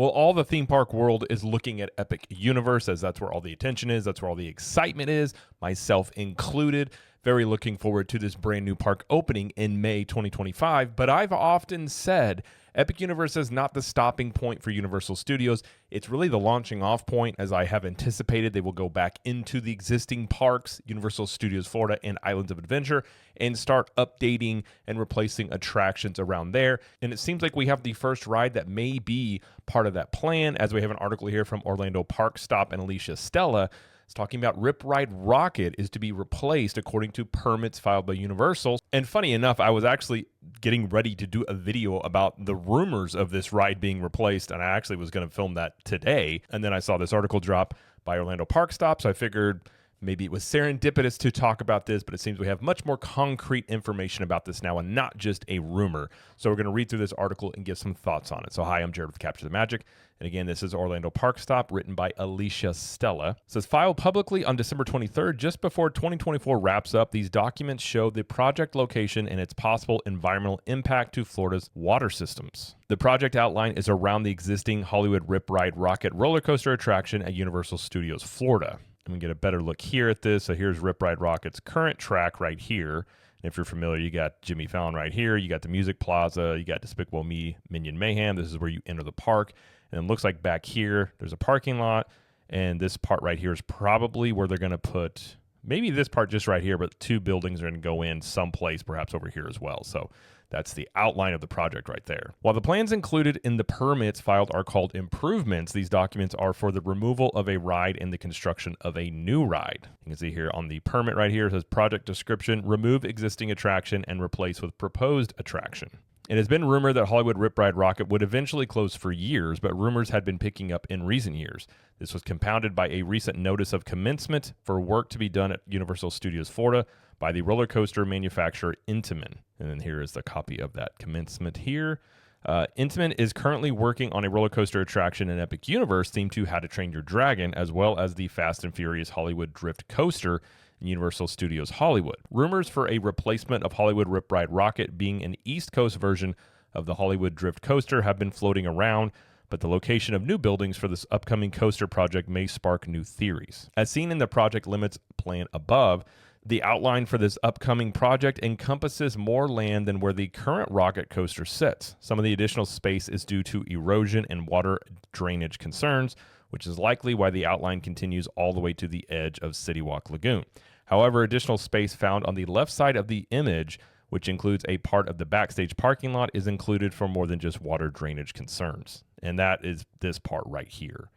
Well, all the theme park world is looking at Epic Universe, as that's where all the attention is, that's where all the excitement is, myself included. Very looking forward to this brand new park opening in May 2025. But I've often said Epic Universe is not the stopping point for Universal Studios. It's really the launching off point. As I have anticipated, they will go back into the existing parks, Universal Studios Florida and Islands of Adventure, and start updating and replacing attractions around there. And it seems like we have the first ride that may be part of that plan, as we have an article here from Orlando Park Stop and Alicia Stella. It's talking about Ride Rockit is to be replaced according to permits filed by Universal. And funny enough, I was actually getting ready to do a video about the rumors of this ride being replaced, and I actually was going to film that today. And then I saw this article drop by Orlando Park Stop, so I figured maybe it was serendipitous to talk about this, but it seems we have much more concrete information about this now and not just a rumor. So we're going to read through this article and give some thoughts on it. So hi, I'm Jared with Capture the Magic. And again, this is Orlando Park Stop, written by Alicia Stella. It says, filed publicly on December 23rd, just before 2024 wraps up, these documents show the project location and its possible environmental impact to Florida's water systems. The project outline is around the existing Hollywood Ride Rockit roller coaster attraction at Universal Studios Florida. And we get a better look here at this. So here's Ride Rockit's current track right here. And if you're familiar, you got Jimmy Fallon right here. You got the Music Plaza. You got Despicable Me, Minion Mayhem. This is where you enter the park. And it looks like back here, there's a parking lot. And this part right here is probably where they're going to put, maybe this part just right here, but two buildings are going to go in someplace, perhaps over here as well. So that's the outline of the project right there. While the plans included in the permits filed are called improvements, these documents are for the removal of a ride and the construction of a new ride. You can see here on the permit right here, it says project description, remove existing attraction and replace with proposed attraction. It has been rumored that Hollywood Ride Rockit would eventually close for years, but rumors had been picking up in recent years. This was compounded by a recent notice of commencement for work to be done at Universal Studios Florida by the roller coaster manufacturer Intamin. And then here is the copy of that commencement here. Intamin is currently working on a roller coaster attraction in Epic Universe themed to How to Train Your Dragon, as well as the Fast and Furious Hollywood Drift Coaster in Universal Studios Hollywood. Rumors for a replacement of Hollywood Ride Rockit being an East Coast version of the Hollywood Drift Coaster have been floating around, but the location of new buildings for this upcoming coaster project may spark new theories. As seen in the project limits plan above, the outline for this upcoming project encompasses more land than where the current rocket coaster sits. Some of the additional space is due to erosion and water drainage concerns, which is likely why the outline continues all the way to the edge of City Walk Lagoon. However, additional space found on the left side of the image, which includes a part of the backstage parking lot, is included for more than just water drainage concerns. And that is this part right here.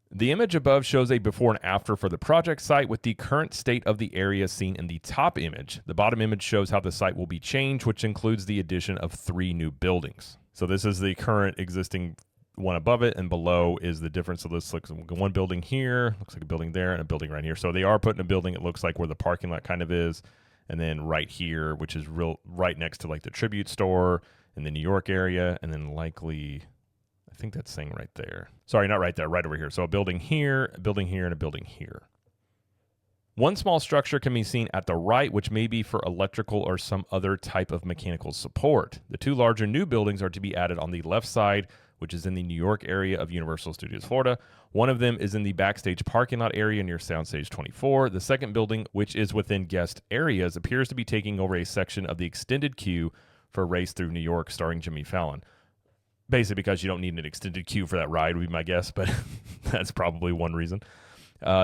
The image above shows a before and after for the project site with the current state of the area seen in the top image. The bottom image shows how the site will be changed, which includes the addition of 3 new buildings. So this is the current existing one above it, and below is the difference. So this looks like one building here, looks like a building there, and a building right here. So they are putting a building, it looks like, where the parking lot kind of is, and then right here, which is right next to like the Tribute store in the New York area, and then likely, I think that's saying right there. Sorry, not right there, right over here. So a building here, and a building here. One small structure can be seen at the right, which may be for electrical or some other type of mechanical support. The 2 larger new buildings are to be added on the left side, which is in the New York area of Universal Studios Florida. One of them is in the backstage parking lot area near Soundstage 24. The second building, which is within guest areas, appears to be taking over a section of the extended queue for Race Through New York starring Jimmy Fallon. Basically because you don't need an extended queue for that ride, would be my guess, but that's probably one reason.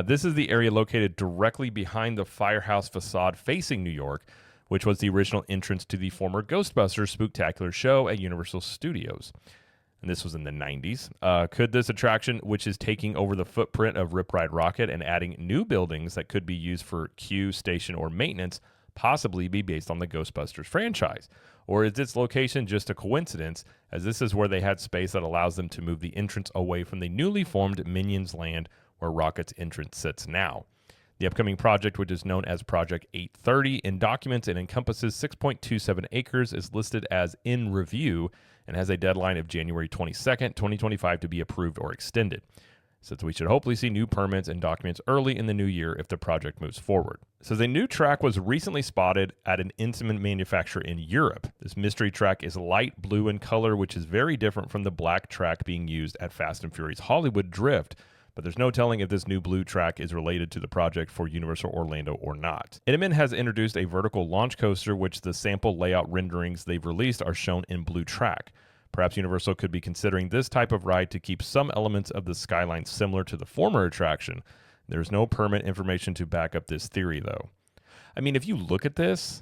This is the area located directly behind the firehouse facade facing New York, which was the original entrance to the former Ghostbusters Spooktacular show at Universal Studios. And this was in the 90s. Could this attraction, which is taking over the footprint of Ride Rockit and adding new buildings that could be used for queue, station, or maintenance, possibly be based on the Ghostbusters franchise? Or is its location just a coincidence, as this is where they had space that allows them to move the entrance away from the newly formed Minions Land where Rocket's entrance sits now? The upcoming project, which is known as Project 830 in documents and encompasses 6.27 acres, is listed as in review and has a deadline of January 22nd, 2025 to be approved or extended. Says we should hopefully see new permits and documents early in the new year if the project moves forward. Says a new track was recently spotted at an instrument manufacturer in Europe. This mystery track is light blue in color, which is very different from the black track being used at Fast and Furious Hollywood Drift, but there's no telling if this new blue track is related to the project for Universal Orlando or not. Intamin has introduced a vertical launch coaster, which the sample layout renderings they've released are shown in blue track. Perhaps Universal could be considering this type of ride to keep some elements of the skyline similar to the former attraction. There's no permit information to back up this theory, though. I mean, if you look at this,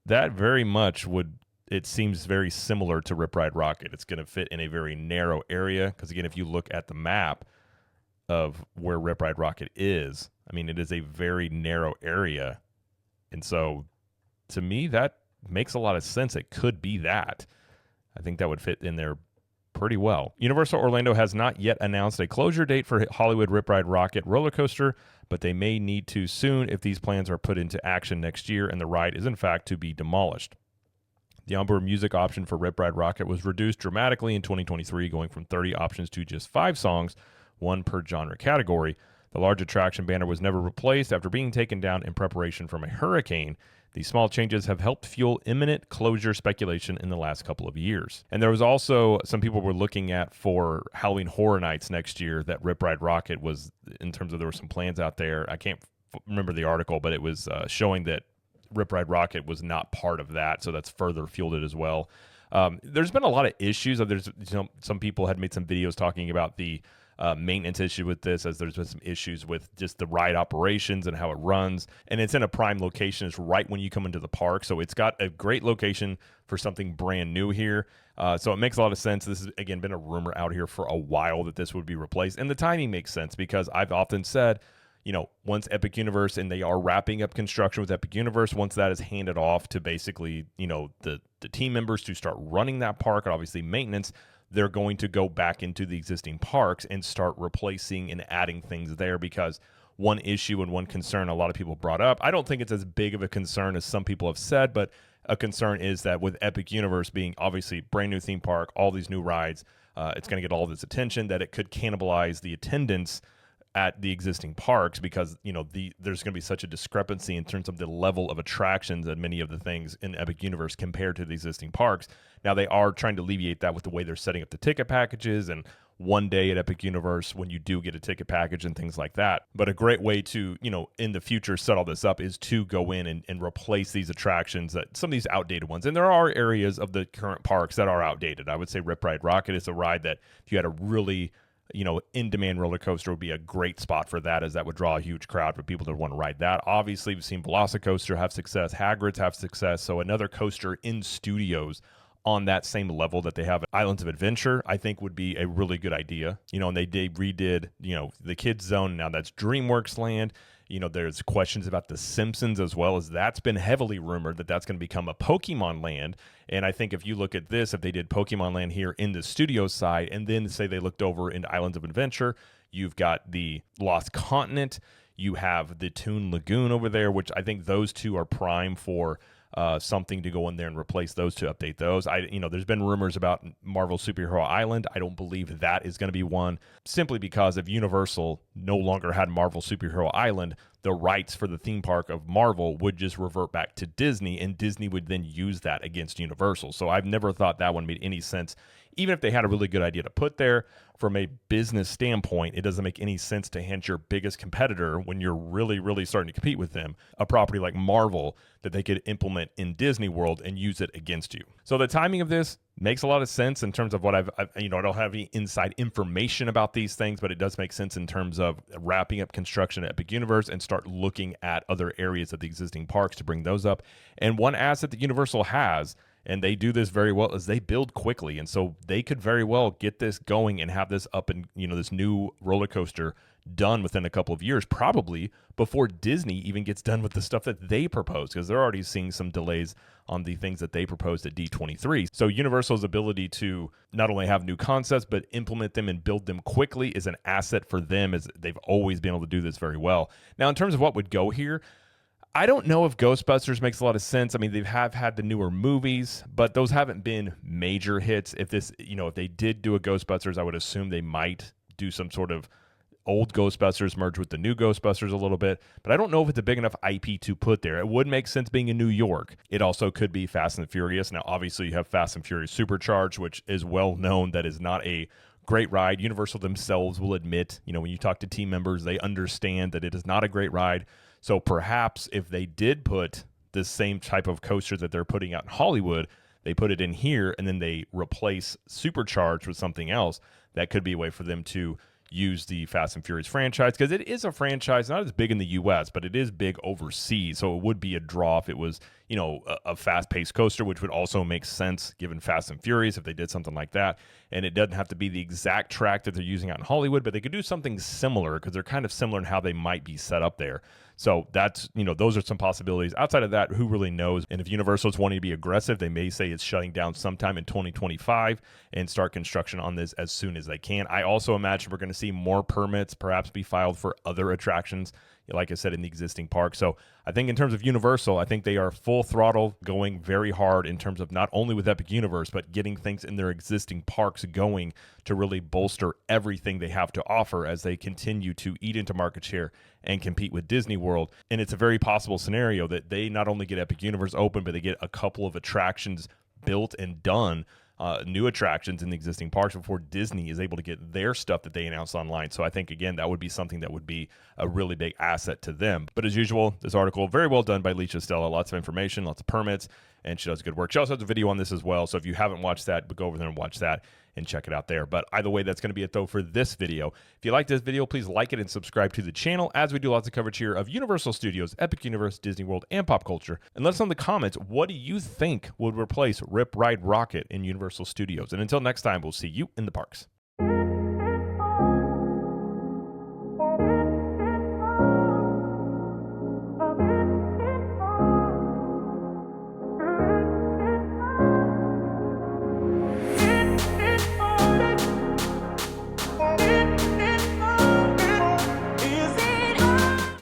that very much it seems very similar to Ride Rockit. It's going to fit in a very narrow area, because again, if you look at the map of where Ride Rockit is, I mean, it is a very narrow area. And so, to me, that makes a lot of sense. It could be that. I think that would fit in there pretty well. Universal Orlando has not yet announced a closure date for Hollywood Ride Rockit roller coaster, but they may need to soon if these plans are put into action next year and the ride is in fact to be demolished. The onboard music option for Ride Rockit was reduced dramatically in 2023, going from 30 options to just 5 songs, one per genre category. The large attraction banner was never replaced after being taken down in preparation from a hurricane. These small changes have helped fuel imminent closure speculation in the last couple of years. And there was also some people were looking at for Halloween Horror Nights next year that Ride Rockit was, in terms of there were some plans out there. I can't remember the article, but it was showing that Ride Rockit was not part of that. So that's further fueled it as well. There's been a lot of issues. There's some people had made some videos talking about the maintenance issue with this, as there's been some issues with just the ride operations and how it runs. And it's in a prime location. It's right when you come into the park. So it's got a great location for something brand new here. So it makes a lot of sense. This has, again, been a rumor out here for a while that this would be replaced. And the timing makes sense because I've often said, once Epic Universe, and they are wrapping up construction with Epic Universe, once that is handed off to basically, the team members to start running that park, and obviously maintenance, they're going to go back into the existing parks and start replacing and adding things there, because one issue and one concern a lot of people brought up, I don't think it's as big of a concern as some people have said, but a concern is that with Epic Universe being obviously brand new theme park, all these new rides, it's going to get all this attention, that it could cannibalize the attendance at the existing parks, because there's going to be such a discrepancy in terms of the level of attractions and many of the things in Epic Universe compared to the existing parks. Now they are trying to alleviate that with the way they're setting up the ticket packages and one day at Epic Universe when you do get a ticket package and things like that. But a great way to, in the future set all this up is to go in and replace these attractions, that some of these outdated ones. And there are areas of the current parks that are outdated. I would say Ride Rockit is a ride that if you had a really in-demand roller coaster would be a great spot for that, as that would draw a huge crowd for people that want to ride that. Obviously, we've seen Velocicoaster have success, Hagrid's have success, so another coaster in studios on that same level that they have at Islands of Adventure, I think would be a really good idea. And they redid, the Kids Zone, now that's DreamWorks Land. There's questions about The Simpsons as well, as that's been heavily rumored that that's going to become a Pokemon Land. And I think if you look at this, if they did Pokemon Land here in the studio side, and then say they looked over into Islands of Adventure, you've got the Lost Continent, you have the Toon Lagoon over there, which I think those two are prime for something to go in there and replace those, to update those. There's been rumors about Marvel Superhero Island. I don't believe that is going to be one, simply because if Universal no longer had Marvel Superhero Island, the rights for the theme park of Marvel would just revert back to Disney, and Disney would then use that against Universal. So I've never thought that one made any sense. Even if they had a really good idea to put there, from a business standpoint, it doesn't make any sense to hand your biggest competitor, when you're really, really starting to compete with them, a property like Marvel that they could implement in Disney World and use it against you. So the timing of this makes a lot of sense in terms of what I don't have any inside information about these things, but it does make sense in terms of wrapping up construction at Epic Universe and start looking at other areas of the existing parks to bring those up. And one asset that Universal has, and they do this very well, is they build quickly. And so they could very well get this going and have this up and, this new roller coaster done within a couple of years, probably before Disney even gets done with the stuff that they propose, because they're already seeing some delays on the things that they proposed at D23. So Universal's ability to not only have new concepts, but implement them and build them quickly is an asset for them, as they've always been able to do this very well. Now, in terms of what would go here, I don't know if Ghostbusters makes a lot of sense. I mean, they have had the newer movies, but those haven't been major hits. If they did do a Ghostbusters, I would assume they might do some sort of old Ghostbusters merge with the new Ghostbusters a little bit, but I don't know if it's a big enough IP to put there. It would make sense being in New York. It also could be Fast and Furious. Now, obviously, you have Fast and Furious Supercharged, which is well known that is not a great ride. Universal themselves will admit, when you talk to team members, they understand that it is not a great ride. So perhaps if they did put the same type of coaster that they're putting out in Hollywood, they put it in here and then they replace Supercharged with something else, that could be a way for them to use the Fast and Furious franchise, because it is a franchise not as big in the U.S., but it is big overseas. So it would be a draw if it was, a fast-paced coaster, which would also make sense given Fast and Furious if they did something like that. And it doesn't have to be the exact track that they're using out in Hollywood, but they could do something similar because they're kind of similar in how they might be set up there. So that's, those are some possibilities. Outside of that, who really knows? And if Universal is wanting to be aggressive, they may say it's shutting down sometime in 2025 and start construction on this as soon as they can. I also imagine we're going to see more permits perhaps be filed for other attractions, like I said, in the existing park. So I think in terms of Universal, I think they are full throttle going very hard in terms of not only with Epic Universe, but getting things in their existing parks going to really bolster everything they have to offer as they continue to eat into market share and compete with Disney World. And it's a very possible scenario that they not only get Epic Universe open, but they get a couple of attractions built and done, new attractions in the existing parks before Disney is able to get their stuff that they announced online. So I think, again, that would be something that would be a really big asset to them. But as usual, this article, very well done by Leisha Stella. Lots of information, lots of permits, and she does good work. She also has a video on this as well. So if you haven't watched that, go over there and watch that and check it out there. But either way, that's going to be it, though, for this video. If you like this video, please like it and subscribe to the channel, as we do lots of coverage here of Universal Studios, Epic Universe, Disney World, and pop culture. And let us know in the comments, what do you think would replace Ride Rockit in Universal Studios? And until next time, we'll see you in the parks.